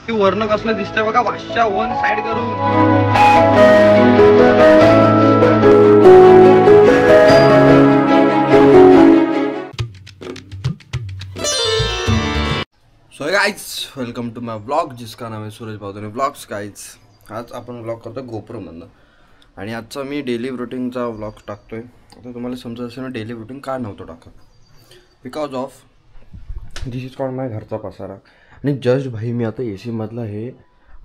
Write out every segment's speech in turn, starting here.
की वर्ण कसलं दिसतंय बघा, वाशा वन साइड करून. So guys welcome to my vlog जिसका नाम है सूरज बावधने व्लॉग्स. गाइज आज आपण व्लॉग करतो गोप्रोमधनं आणि आजचा मी डेली रुटीनचा व्लॉग टाकतोय. आता तुम्हाला समजत असेल ना डेली रुटीन का नव्हतं टाकत, because of this is called my घरचा पसारा. आणि जस्ट भाई मी आता AC मधलं हे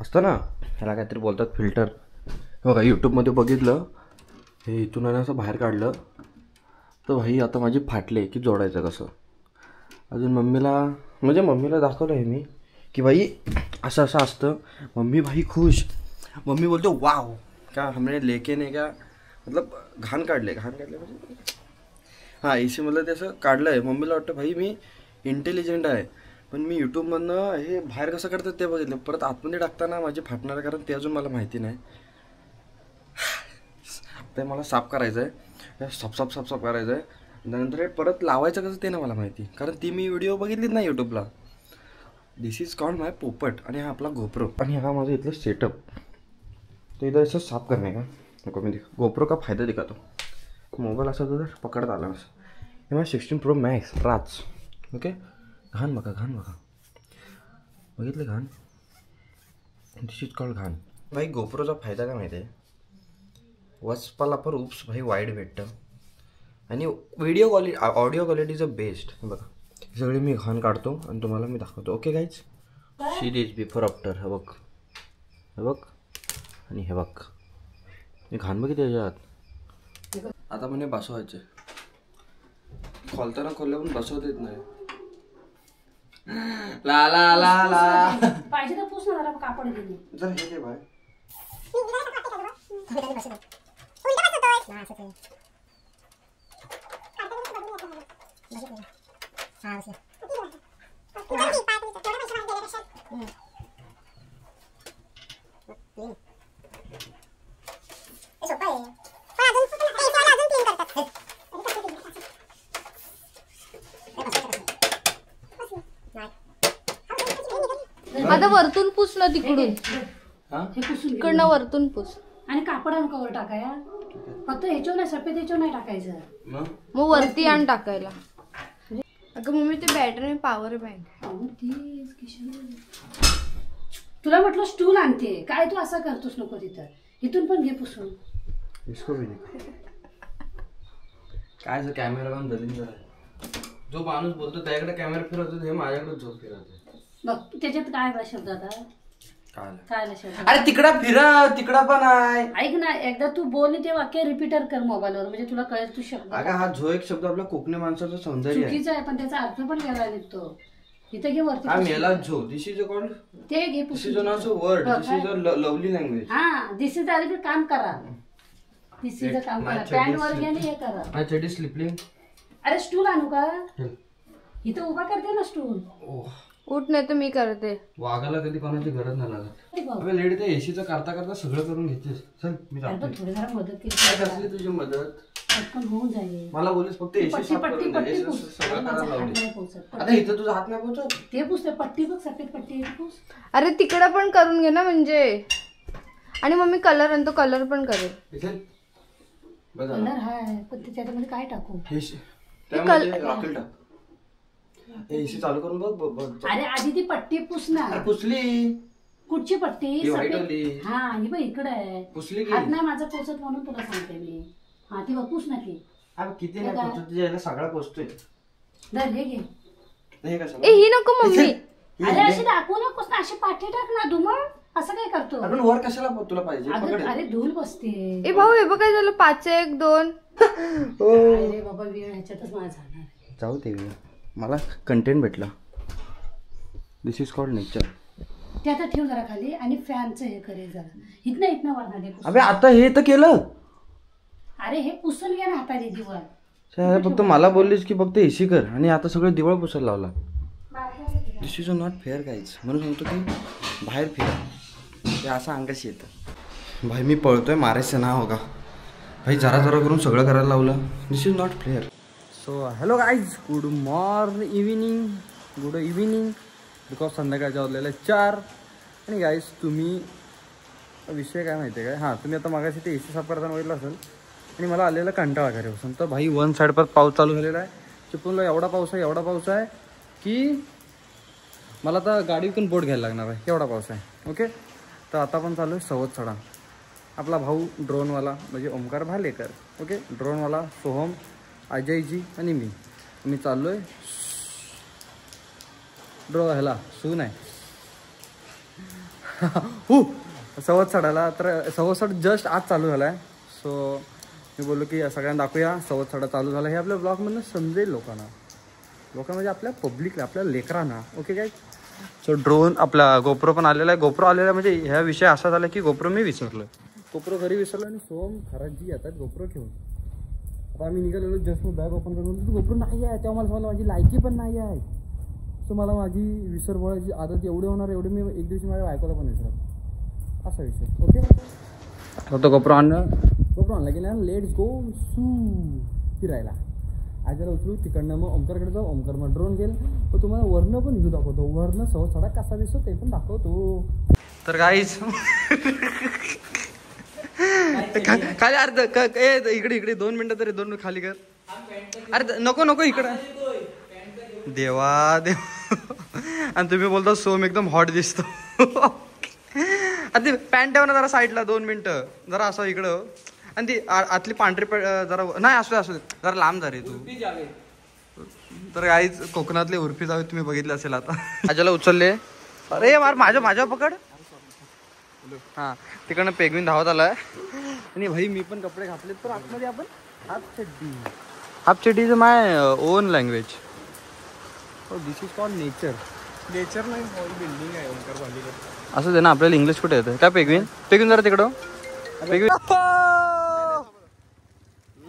असतं ना, ह्याला काहीतरी बोलतात फिल्टर, बघा यूट्यूबमध्ये बघितलं, हे इथून आणि असं बाहेर काढलं तर भाई आता माझी फाटले की जोडायचं कसं. अजून मम्मीला दाखवलं आहे मी की भाई असं असं असतं. मम्मी भाई खुश, मम्मी बोलतो वाव क्या हमने लेके नाही का, मतलब घाण काढले म्हणजे हां AC मधलं ते असं काढलं आहे. मम्मीला वाटतं भाई मी इंटेलिजंट आहे, पण मी यूट्यूबमधनं हे बाहेर कसं करतात ते बघितलं. परत आतमध्ये टाकताना माझे फाटणार, कारण ते अजून मला माहिती नाही. ते मला साफ करायचं आहे, साफ करायचं आहे. नंतर हे परत लावायचं कसं ते ना मला माहिती, कारण ती मी व्हिडिओ बघितलीच नाही यूट्यूबला. दिस इज कॉल्ड माय पोपट. आणि हा आपला गोप्रो आणि हा माझं इथलं सेटअप. तर इथं असं साफ करणे का नको मी गोप्रो का फायदा दिखातो. मोबाईल असा तर पकडत आला असं. हे माझं 16 Pro Max राज. ओके, घाण बघा बघितलं घाण. दिस इज कॉल्ड घाण. भाई गोप्रोचा फायदा काय माहिती आहे, वचपाला पर उप्स भाई वाईड भेटतं आणि व्हिडिओ क्वालिटी ऑडिओ क्वालिटीचं बेस्ट. बघा हे सगळे मी घाण काढतो आणि तुम्हाला मी दाखवतो. Okay guys, series before after. हे बघ आणि हे बघ, मी घाण बघितली त्याच्यात. आता म्हणे बसवायचे, खोलताना खोललं पण बसवत येत नाही. ला ला ला ला पाहिजे तर पूछ ना जरा कापड घेऊन. जर हे दे बाय. आता वरतून पुस ना तिकडून, हे पुसून इकडनं वरतून पुस. आणि कापडानं कवर टाकाया, फक्त ह्याच्यावर नाही, सफेद ह्याच्यावर नाही टाकायचं. मग वरती आण टाकायला. अगं मम्मी ते बॅटरी पॉवर बँक. तुला म्हटलं स्टूल आणते काय, तू असं करतोस नको तिथं. इथून पण घे पुसून. काय जर कॅमेरा पण दलिंदर आहे. जो माणूस बोलतो त्याकडे कॅमेरा फिरवतो, हे माझ्याकडे झोप फिरवतो. बघ त्याच्यात काय शब्द आता, काय शब्द. अरे तिकडा पण आहे. ऐक ना, एकदा तू बोल ते वाक्य रिपीटर कर मोबाईलवर, म्हणजे तुला कळेल तू शब्द. अगं हा जो एक शब्द आपला कोकणी माणसाचं सौंदर्य आहे, चुकीचा आहे पण त्याचा अर्थ पण वेगळा निघतो. इथं घे वरती. हा मेला झो. दिस इज कॉल्ड, ते घे this is not a word, this is a lovely language. हा दिस इज आले काम करा, दिस इज काम करा. पॅन्ट वर घे आणि हे करा. माय चडी स्लिपलिंग. अरे स्टूल आणू का, इथं उभा करते ना स्टूल. उठ नाही तर मी करते. वागायला कधी कोणाची गरज नाही लागत. लेडी ते एसीचं करता सगळं करून घेतेस. चल मी जातो. थोडी जरा मदत केली काय कसली तुझी मदत, पटकन होऊन जाईल. मला बोलीस फक्त एसी साफ करून दे, सगळं करायला लावली. आता इथं तुझा हात नाही पोहोचत. ते पुसते पट्टी बघ, सफेद पट्टी पुस. अरे तिकडं पण करून घे ना म्हणजे. आणि मम्मी कलर आणतो, कलर पण करेल. कलर हाय पण त्याच्यामध्ये काय टाकू, त्यामध्ये राखेल टाक. एसी चालू करून बघ. अरे आधी ती पट्टी पुस ना. पुसली. कुठची पट्टी, हा ही बघ इकडे आहे. पुसली हात नाही माझा पोचत म्हणून तुला सांगते मी. हा ती बघ पुस ना की. किती नाही पोचत, तुझ्या सगळा पोचतोय. धर हे घे. हे कशाला, ही नको मम्मी. अरे अशी दाखवू नकोस ना, अशी पाठी टाक ना. धुमळ असं काय करतो आपण, वर कशाला तुला पाहिजे. अरे धूल बसते. ए भाऊ हे बघ काय झालं, 5 1 2. अरे बाबा वेळ ह्याच्यातच माझा जाणार. जाऊ दे, मला कंटेंट भेटला. दिस इज कॉल्ड नेचर. ते आता ठेव जरा खाली आणि फॅनचं हे करेल जरा. इथनं वरना. अबे आता हे तर केलं. अरे हे पुसून घे ना हाताने दिवळ. फक्त मला बोललीस की फक्त एसी कर आणि आता सगळं दिवाळ पुसायला लावला. दिस इज नॉट फेअर गाईज. म्हणून सांगतो की बाहेर फिरा, ते असं अंगाशी येतं. भाई मी पळतोय, मारायचं ना होगा भाई. जरा करून सगळं करायला लावलं. This is not fair. So hello guys, good evening because संध्याकाळच्या वाजलेल्या 4. आणि गाईस तुम्ही विषय काय माहिती आहे काय, हां तुम्ही आता मागाशी ते AC साफ करताना बघितलं असेल आणि मला आलेला कंटाळा घरापासून. तर भाई वन साईड पर पाऊस चालू झालेला आहे. चिपळूणला एवढा पाऊस आहे की मला आता गाडी विकून बोट घ्यायला लागणार आहे, एवढा पाऊस आहे. ओके, तर आता पण चालू आहे सवत चढा. आपला भाऊ ड्रोनवाला म्हणजे ओमकार भालेकर, ओके, ड्रोनवाला सोहम, अजयजी आणि मी चाललो आहे ह्याला सून आहे सवत चढायला. तर सवत चढ जस्ट आज चालू झाला आहे. सो मी बोललो की सगळ्यांना दाखवूया सवत चढा चालू झाला. हे आपल्या ब्लॉगमधनं समजेल लोकांना म्हणजे आपल्या पब्लिकला, आपल्या लेकरांना. ओके काय. सो ड्रोन आपला गोप्रो पण आलेला आहे. गोप्रो आलेला म्हणजे ह्या विषय असा झाला की गोप्रो मी विसरलो, गोप्रो घरी विसरलो आणि सोम खराजी येतात गोप्रो घेऊन. आता आम्ही निघालेलो जस्ट मी बॅग ओपन करून गोप्रो नाही आहे. तेव्हा मला समजलं माझी लायकी पण नाही आहे. सो मला माझी विसरबोळाची आदत एवढी होणार, एवढी मी एक दिवशी माझ्या बायकोला पण विसरलो, असा विषय. ओके, फक्त गोप्रो आणला की नाही लेट्स गो फिरायला. आज जरा उचलू तिकडनं मग ओमकारकडे जाऊ. ओमकार मग ड्रोन गेल तर तुम्हाला वरनं पण व्ह्यू दाखवतो. वरनं सवत चढा कसा दिसतो ते पण दाखवतो. तर गाईज खाली अर्ध इकडे 2 मिनिटं तरी 2 खाली कर. अरे नको इकडं देवा. आणि तुम्ही बोलता सोम एकदम हॉट दिसतो. आणि ती पॅन्ट ठेव ना जरा साईडला 2 मिनिटं जरा असं इकडं. आणि ती आतली पांढरी जरा नाही असू दे जरा लांब जा रे तू. तर गाईज कोकणातले उर्फी जावे तुम्ही बघितले असेल. आता आजाला उचलले. अरे माझ्या पकड. हां तिकडनं पेगविन धावत आलाय. आणि भाई मी पण कपडे घातले. तर आतमध्ये आपण हाफ चड्डी is my on language. This is called nature नाही बिल्डिंग आहे ओंकार भालेकर. असं दे ना आपल्याला इंग्लिश कुठे येतं काय. पेगविन जरा तिकडं पेगविन.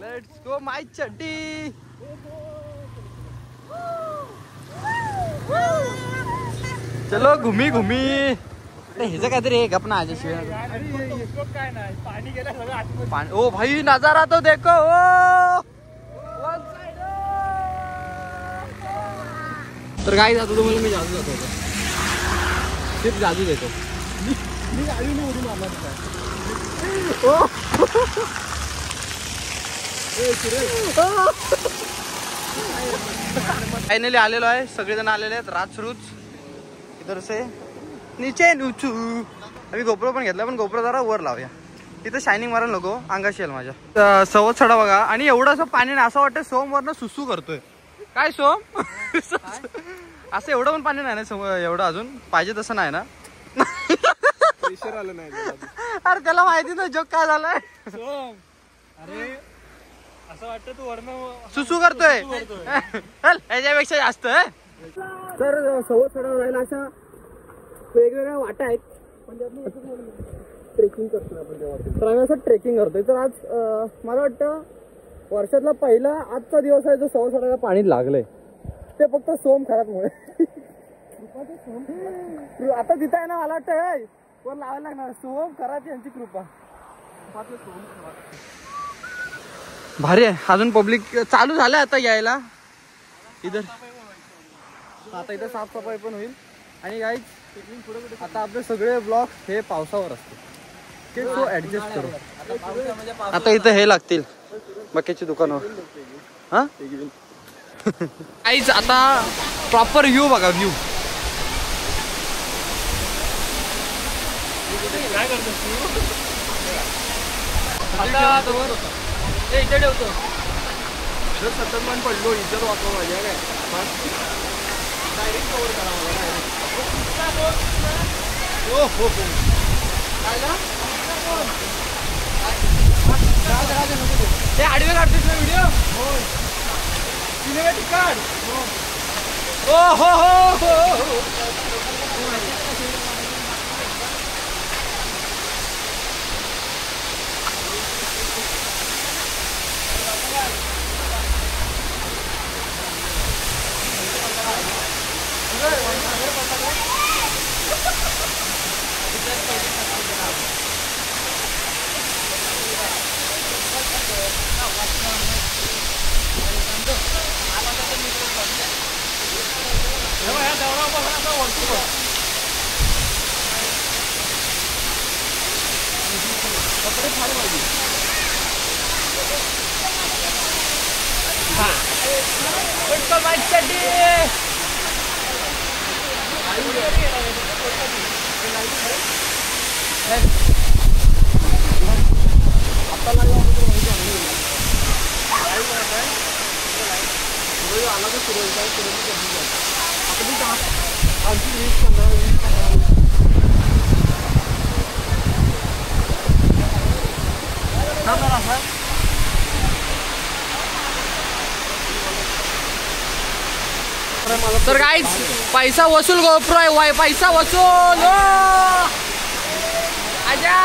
लेट्स गो माय चड्डी. चलो घुमी ह्याचं काहीतरी गप ना आजशिवाय काय नाही. पाणी गेलं ओ भाई नजारा तो देखो. तर काय जातो तुम्हाला मी जादू दाखवतो. सिर्फ जादू देतो मी गाडी नाही उडून आला. फायनली आलेलो आहे. सगळेजण आलेले आहेत. राजसरूच इधर से नीचे नुचू. आम्ही गोप्रो पण घेतला पण गोप्रो जरा वर लावूया. तिथं शायनिंग मारायला नको अंगाशी येईल माझ्या. सवत चढा बघा. आणि एवढंसं पाणी नाही असं वाटतं सोम वरनं सुसू करतोय काय सोम. असं एवढं पण पाणी नाही ना एवढं अजून पाहिजे तसं नाही ना. आलं नाही अरे त्याला माहिती नाही जोक काय झालाय. अरे असं वाटतं तू वरनं सुसू करतोय याच्यापेक्षा जास्त. तर सवत चढा जायला अशा वेगवेगळ्या वाटा आहेत. ट्रेकिंग करतोय आपण तेव्हा. तर आम्ही असं ट्रेकिंग करतोय. तर आज मला वाटतं वर्षातला पहिला आजचा दिवस आहे जो सवत चढायला पाणी लागलंय. ते फक्त सोम खराबमुळे. आता तिथं आहे ना मला वाटतं वर लावायला लागणार. सोम खराब यांची कृपा. भारी आहे. अजून पब्लिक चालू झालं आता यायला इधर. आता इथं साफसफाई पण होईल. आणि गाईज आता आपले सगळे ब्लॉक हे पावसावर असते. तो ऍडजस्ट करू. आता इथं हे लागतील मक्याची दुकानं. हा गाईज आता प्रॉपर व्ह्यू बघा. व्ह्यू काय करतो इथे ठेवतो. सतत मन पडलो इज्जत वाचवा माझ्या काय डायरेक्ट कव्हर करा मला. ते आडवे काढतोस ना व्हिडिओ. सिनेमॅटिक काढ. हो तर गाईज पैसा वसूल गोप्रो आहे वाय पैसा वसूल आजा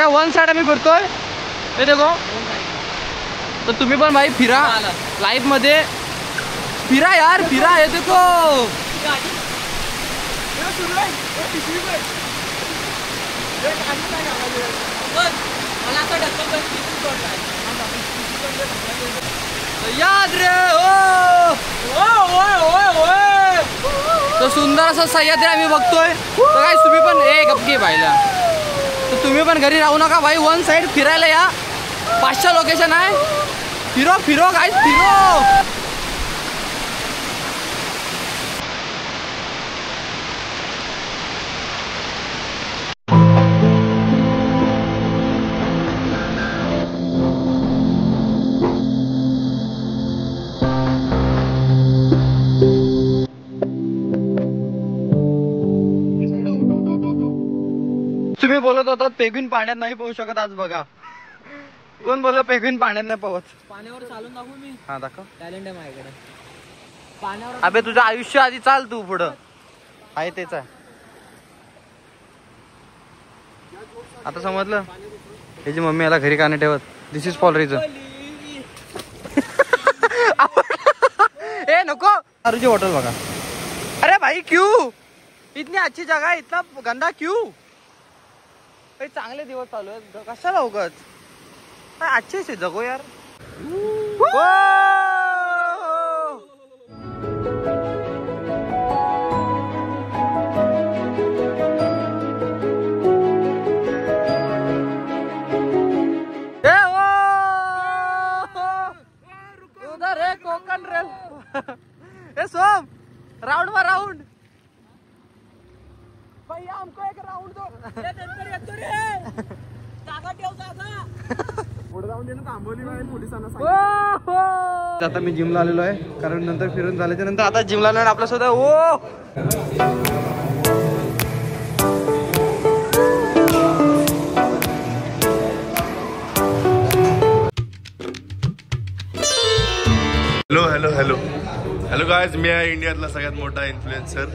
वन साइड आम्ही फिरतोय हे देखो तर तुम्ही पण भाई फिरा लाईफ मध्ये फिरा यार फिरा हे देखो याद रे तो सुंदर असा सह्याद्री आम्ही बघतोय तर काय तुम्ही पण एक गपकी पाहिला तर तुम्ही पण घरी राहू नका भाई वन साइड फिरायला या 500 लोकेशन आहे फिरो फिरो गाइस फिरो तुम्ही बोलत होता पेगुइन पाण्यात नाही पोहू शकत आज बघा कोण बोललं पेगुइन पाण्यात नाही पोहत पाण्यावर चालून दाखवू मी हा दाखव टॅलेंट आहे माझ्याकडे पाण्यावर अबे तुझं आयुष्य आधी चाल तू पुढं आहे तेच आहे आता समजलं त्याची मम्मी याला घरी का नाही ठेवत दिस इज फॉर रिझन ए नको दारूची हॉटेल बघा अरे भाई क्यों इतनी अच्छी जगह है इतना गंदा क्यों काही चांगले दिवस चालू आहेत कशाला उगाच अच्छे से जगो यार उधर है कोकण रेल ए सोम राउंड में राउंड भैया हमको एक राउंड दो जागा ठेव जागा पुढे जाऊन देणं थांबवली पाहिजे पोलिसांना आता मी जिमला आलेलो आहे कारण नंतर फिरून झाल्याच्या नंतर आता जिमला आलो आपल्या स्वतः hello hello hello hello guys मी आहे इंडियातला सगळ्यात मोठा इन्फ्लुएन्सर